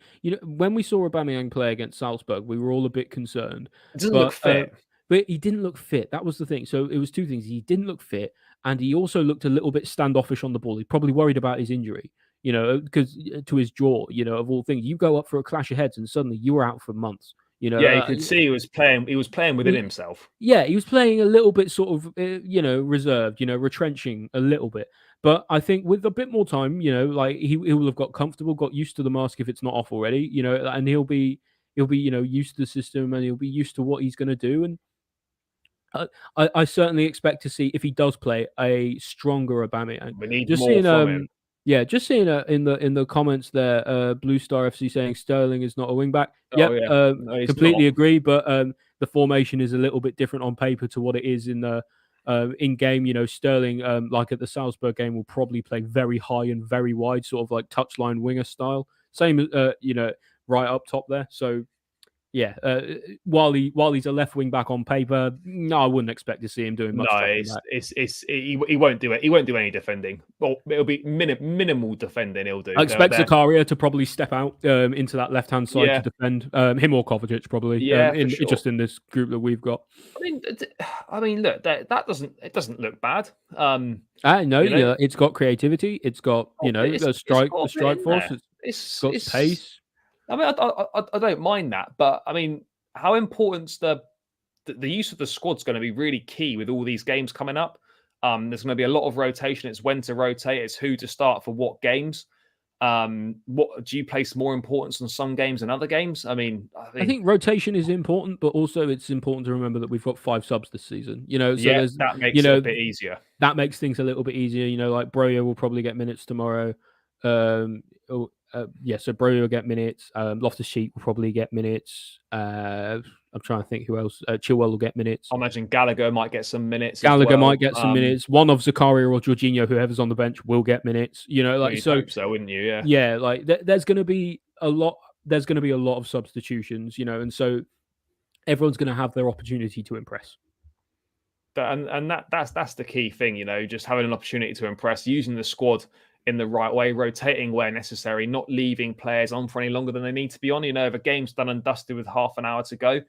When we saw Aubameyang play against Salzburg, we were all a bit concerned. It doesn't look fit. But he didn't look fit. That was the thing. So it was 2 things. He didn't look fit, and he also looked a little bit standoffish on the ball. He probably worried about his injury. Because to his jaw. Of all things, you go up for a clash of heads, and suddenly you were out for months. You could see he was playing within himself. Yeah, he was playing a little bit sort of, reserved, retrenching a little bit. But I think with a bit more time, he will have got comfortable, got used to the mask if it's not off already, and he'll be used to the system and he'll be used to what he's going to do. And I certainly expect to see, if he does play, a stronger Aubameyang. We need Just more seeing from him. yeah, just seeing in the comments there, Blue Star FC saying Sterling is not a wing back. Oh Yep, yeah, no, he's completely not. agree. But the formation is a little bit different on paper to what it is in the in game. You know, Sterling, like at the Salzburg game, will probably play very high and very wide, sort of like touchline winger style. Same, you know, right up top there. So yeah, while he's a left wing back on paper, no, I wouldn't expect to see him doing much No, dropping back. he won't do it. He won't do any defending. Well, it'll be minimal defending. He'll do. I expect Zakaria to probably step out into that left hand side to Yeah, defend him or Kovacic probably yeah, for in sure. just in this group that we've got. I mean, look, that doesn't look bad. No, You know, it's got creativity. It's got a strike force. It's got pace. I mean, I don't mind that, but I mean, how important's the use of the squad's going to be really key with all these games coming up. There's going to be a lot of rotation. It's when to rotate. It's who to start for what games. What do you place more importance on some games than other games? I think rotation is important, but also it's important to remember that we've got 5 subs this season. So yeah, there's that makes it a bit easier. That makes things a little bit easier. Like Broja will probably get minutes tomorrow. So Broja will get minutes. Loftus-Cheek will probably get minutes. I'm trying to think who else. Chilwell will get minutes. I imagine Gallagher might get some minutes. Gallagher might get some minutes. One of Zakaria or Jorginho, whoever's on the bench, will get minutes. You'd hope so, wouldn't you? Yeah. Yeah, like there's going to be a lot. There's going to be a lot of substitutions, and so everyone's going to have their opportunity to impress. And that's the key thing, just having an opportunity to impress, using the squad in the right way, rotating where necessary, not leaving players on for any longer than they need to be on. If a game's done and dusted with half an hour to go,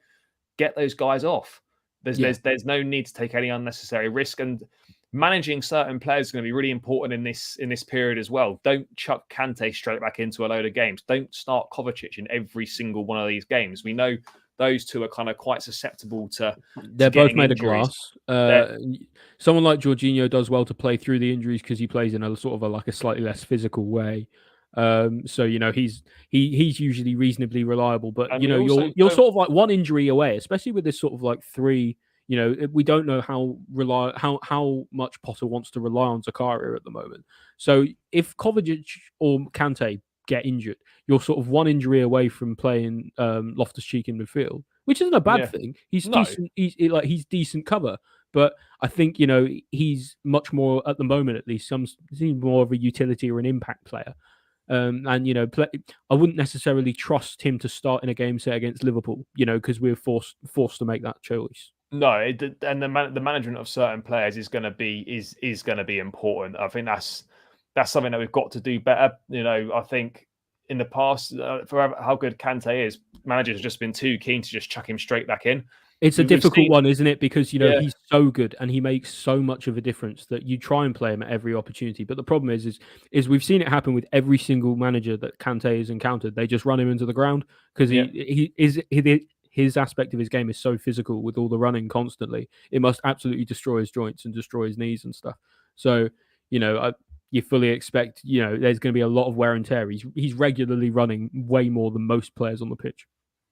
get those guys off. There's no need to take any unnecessary risk, and managing certain players is going to be really important in this period as well. Don't chuck Kante straight back into a load of games. Don't start Kovacic in every single one of these games. We know those two are kind of quite susceptible to. They're both made injuries. of glass. Someone like Jorginho does well to play through the injuries because he plays in a sort of a slightly less physical way. So he's usually reasonably reliable, but you're sort of like one injury away, especially with this sort of like 3. We don't know how much Potter wants to rely on Zakaria at the moment. So if Kovacic or Kante get injured, you're sort of one injury away from playing Loftus-Cheek in midfield, which isn't a bad thing. He's decent. He's decent cover, but I think he's much more at the moment, at least, seems more of a utility or an impact player. I wouldn't necessarily trust him to start in a game set against Liverpool, because we're forced to make that choice. No, and the management of certain players is going to be important. I think that's something that we've got to do better. I think in the past, for how good Kante is, managers have just been too keen to just chuck him straight back in. It's a difficult one, isn't it? Because he's so good and he makes so much of a difference that you try and play him at every opportunity. But the problem is we've seen it happen with every single manager that Kante has encountered. They just run him into the ground because his aspect of his game is so physical with all the running constantly. It must absolutely destroy his joints and destroy his knees and stuff. So you fully expect there's going to be a lot of wear and tear. He's regularly running way more than most players on the pitch.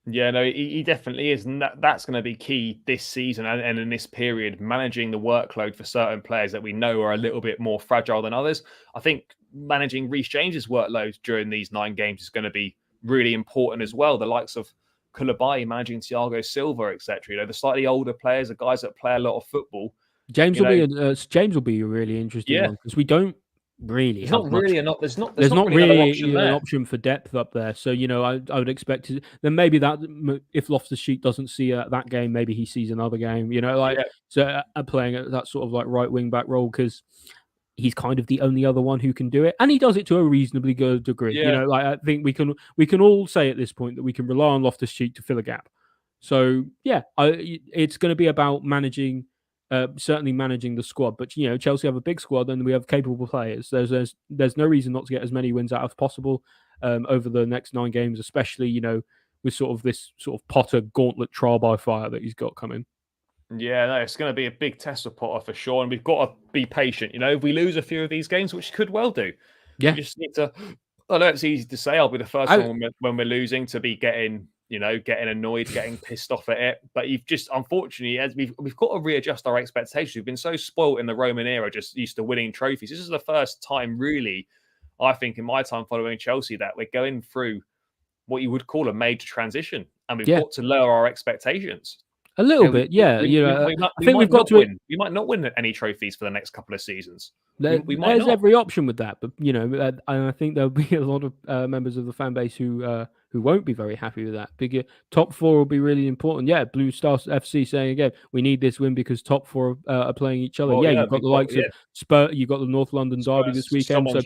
Yeah, no, he definitely is. And that's going to be key this season and in this period, managing the workload for certain players that we know are a little bit more fragile than others. I think managing Reece James's workload during these 9 games is going to be really important as well. The likes of Koulibaly managing Thiago Silva, etc. The slightly older players, the guys that play a lot of football. James will be a really interesting one because we don't really there's not really an option for depth up there. So I would expect to then maybe that if Loftus-Cheek doesn't see that game, maybe he sees another game. Playing at that sort of like right wing back role because he's kind of the only other one who can do it, and he does it to a reasonably good degree. I think we can all say at this point that we can rely on Loftus-Cheek to fill a gap. So it's going to be about managing. Certainly managing the squad, but Chelsea have a big squad and we have capable players. There's no reason not to get as many wins out as possible over the next 9 games, especially with sort of this sort of Potter gauntlet trial by fire that he's got coming. Yeah, no, it's going to be a big test for Potter for sure, and we've got to be patient. If we lose a few of these games, which could well do, we just need to. I know it's easy to say. I'll be the first one when we're losing to be getting getting annoyed, getting pissed off at it. But you've just, unfortunately, as we've got to readjust our expectations. We've been so spoilt in the Roman era, just used to winning trophies. This is the first time, really, I think, in my time following Chelsea, that we're going through what you would call a major transition, and we've got to lower our expectations. A little bit, yeah. I think we've got to win. We might not win any trophies for the next couple of seasons. We might there's not. Every option with that, but I think there'll be a lot of members of the fan base who won't be very happy with that. Big top 4 will be really important. Yeah, Blue Star FC saying again, we need this win because top 4 are playing each other. Well, you've got the likes of Spurs. You've got the North London derby this weekend, so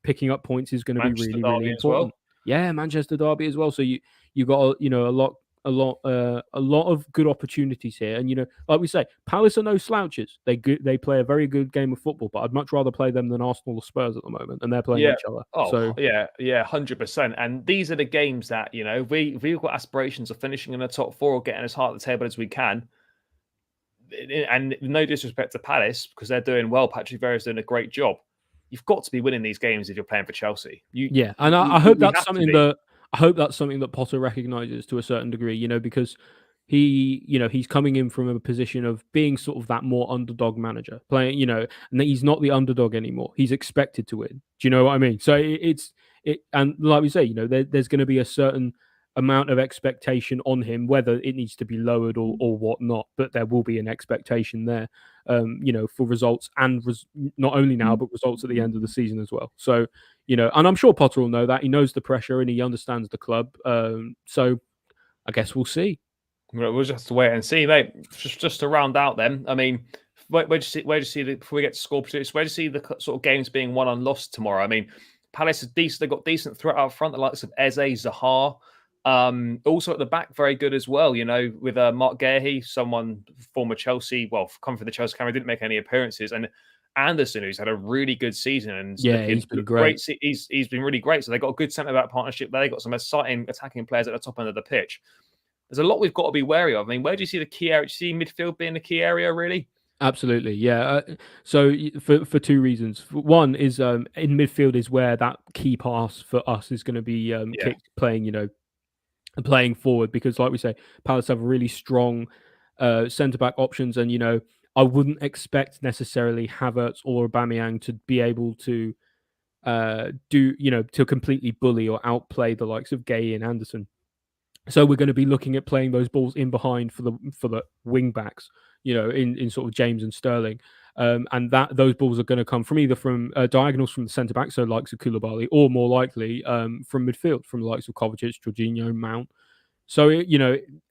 picking up points is going to be really, really important. Yeah, Manchester derby as well. So you got a lot of good opportunities here, and like we say, Palace are no slouches. They play a very good game of football, but I'd much rather play them than Arsenal or Spurs at the moment, and they're playing each other. Oh, yeah, 100%. And these are the games that we've got aspirations of finishing in the top 4 or getting as high at the table as we can. And no disrespect to Palace, because they're doing well. Patrick Vieira's doing a great job. You've got to be winning these games if you're playing for Chelsea. I hope that's something that Potter recognises to a certain degree, because he's coming in from a position of being sort of that more underdog manager, playing, and he's not the underdog anymore. He's expected to win. Do you know what I mean? So and like we say, there's going to be a certain amount of expectation on him, whether it needs to be lowered or whatnot, but there will be an expectation there, for results and not only now, but results at the end of the season as well. So, and I'm sure Potter will know that. He knows the pressure and he understands the club. So I guess we'll see. We'll just have to wait and see, mate. Just to round out then, I mean, where do you see before we get to score predictions, where do you see the sort of games being won and lost tomorrow? I mean, Palace is decent. They've got decent threat up front, the likes of Eze, Zaha. Also at the back, very good as well, with Mark Guehi, former Chelsea, come for the Chelsea camera, didn't make any appearances, and Anderson, who's had a really good season, and he's been great. He's been really great. So they've got a good centre-back partnership there. They've got some exciting attacking players at the top end of the pitch. There's a lot we've got to be wary of. I mean, where do you see the key area? Do you see midfield being the key area, really? Absolutely, yeah. So for 2 reasons. One is in midfield is where that key pass for us is going to be playing forward, because like we say, Palace have really strong centre-back options, and I wouldn't expect necessarily Havertz or Aubameyang to be able to to completely bully or outplay the likes of Gay and Anderson. So we're going to be looking at playing those balls in behind for the wing backs, in sort of James and Sterling. And those balls are going to come from either from diagonals from the centre back, so likes of Koulibaly, or more likely from midfield, from the likes of Kovacic, Jorginho, Mount. So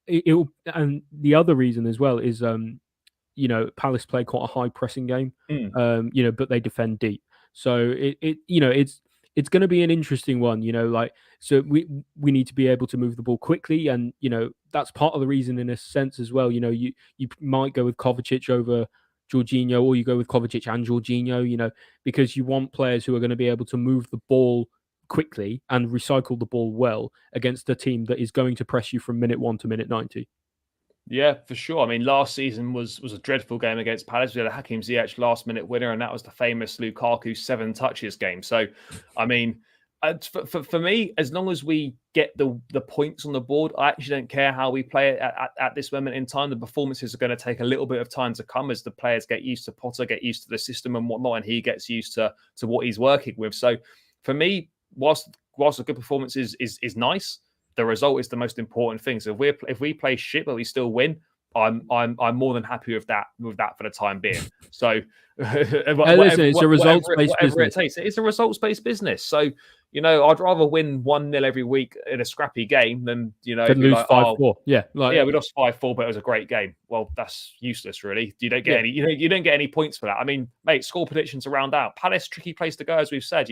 it'll, and the other reason as well is Palace play quite a high pressing game, but they defend deep. So it's going to be an interesting one, so we need to be able to move the ball quickly, and that's part of the reason in a sense as well. You might go with Kovacic over Jorginho, or you go with Kovacic and Jorginho, because you want players who are going to be able to move the ball quickly and recycle the ball well against a team that is going to press you from minute 1 to minute 90. Yeah, for sure. I mean, last season was a dreadful game against Palace. We had a Hakim Ziyech last-minute winner, and that was the famous Lukaku 7 touches game. So, I mean, for me, as long as we get the points on the board, I actually don't care how we play it at this moment in time. The performances are going to take a little bit of time to come as the players get used to Potter, get used to the system and whatnot, and he gets used to what he's working with. So, for me, whilst a good performance is nice, the result is the most important thing. So if we play shit but we still win, I'm more than happy with that for the time being. So it's a results-based business. It's a results-based business. So I'd rather win 1-0 every week in a scrappy game than lose 5-4. We lost 5-4, but it was a great game. Well, that's useless, really. You don't get any. You don't get any points for that. I mean, mate, score predictions around out. Palace, tricky place to go, as we've said.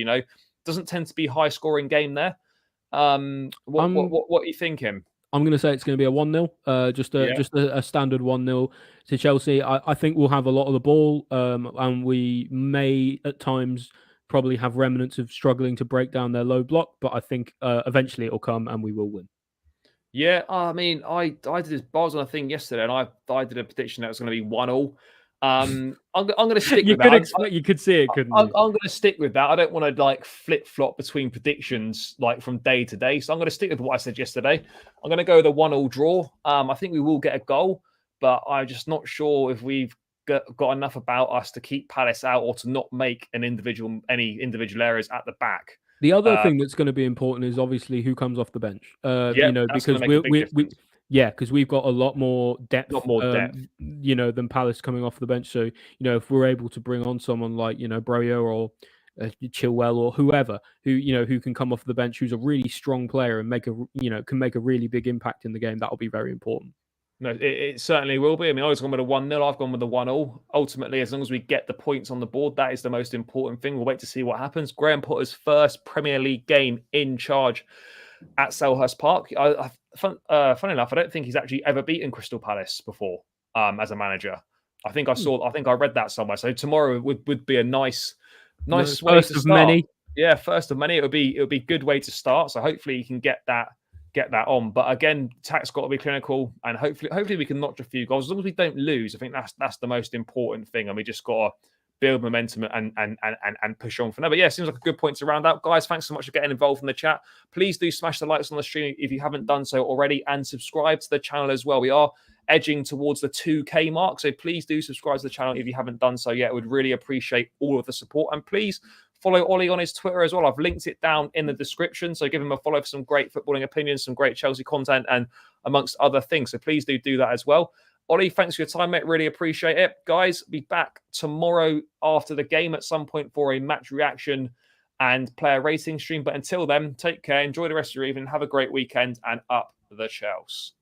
Doesn't tend to be a high-scoring game there. What are you thinking? I'm going to say it's going to be a 1-0, just a standard 1-0 to Chelsea. I think we'll have a lot of the ball, and we may at times probably have remnants of struggling to break down their low block, but I think eventually it'll come and we will win. Yeah, I mean, I did this. I was on a thing yesterday, and I did a prediction that was going to be 1-1. I'm going to stick You with could that. you could see it, couldn't I'm you? going to stick with that. I don't want to like flip flop between predictions like from day to day. So I'm going to stick with what I said yesterday. I'm going to go with a 1-1 draw. I think we will get a goal, but I'm just not sure if we've got enough about us to keep Palace out or to not make any individual errors at the back. The other thing that's going to be important is obviously who comes off the bench. Yeah, that's going Because to make a big difference. because we've got a lot more depth, Not more depth. than Palace coming off the bench. So, if we're able to bring on someone like, Broyo or Chilwell or whoever who can come off the bench, who's a really strong player and can make a really big impact in the game, that'll be very important. No, it certainly will be. I mean, I was gone with a 1-0. I've gone with a 1-1. Ultimately, as long as we get the points on the board, that is the most important thing. We'll wait to see what happens. Graham Potter's first Premier League game in charge at Selhurst Park. Funny enough, I don't think he's actually ever beaten Crystal Palace before as a manager. I think I read that somewhere. So tomorrow would be a nice way to start. First of many. Yeah, first of many. It would be a good way to start. So hopefully you can get that on. But again, attack's got to be clinical, and hopefully we can notch a few goals as long as we don't lose. I think that's the most important thing, and we just got to build momentum and push on for now. But yeah, seems like a good point to round out, guys. Thanks so much for getting involved in the chat. Please do smash the likes on the stream if you haven't done so already, and subscribe to the channel as well. We are edging towards the 2K mark, so please do subscribe to the channel if you haven't done so yet. Would really appreciate all of the support, and please follow Oli on his Twitter as well. I've linked it down in the description. So give him a follow for some great footballing opinions, some great Chelsea content, and amongst other things. So please do that as well. Oli, thanks for your time, mate. Really appreciate it. Guys, be back tomorrow after the game at some point for a match reaction and player rating stream. But until then, take care. Enjoy the rest of your evening. Have a great weekend, and up the Chelsea.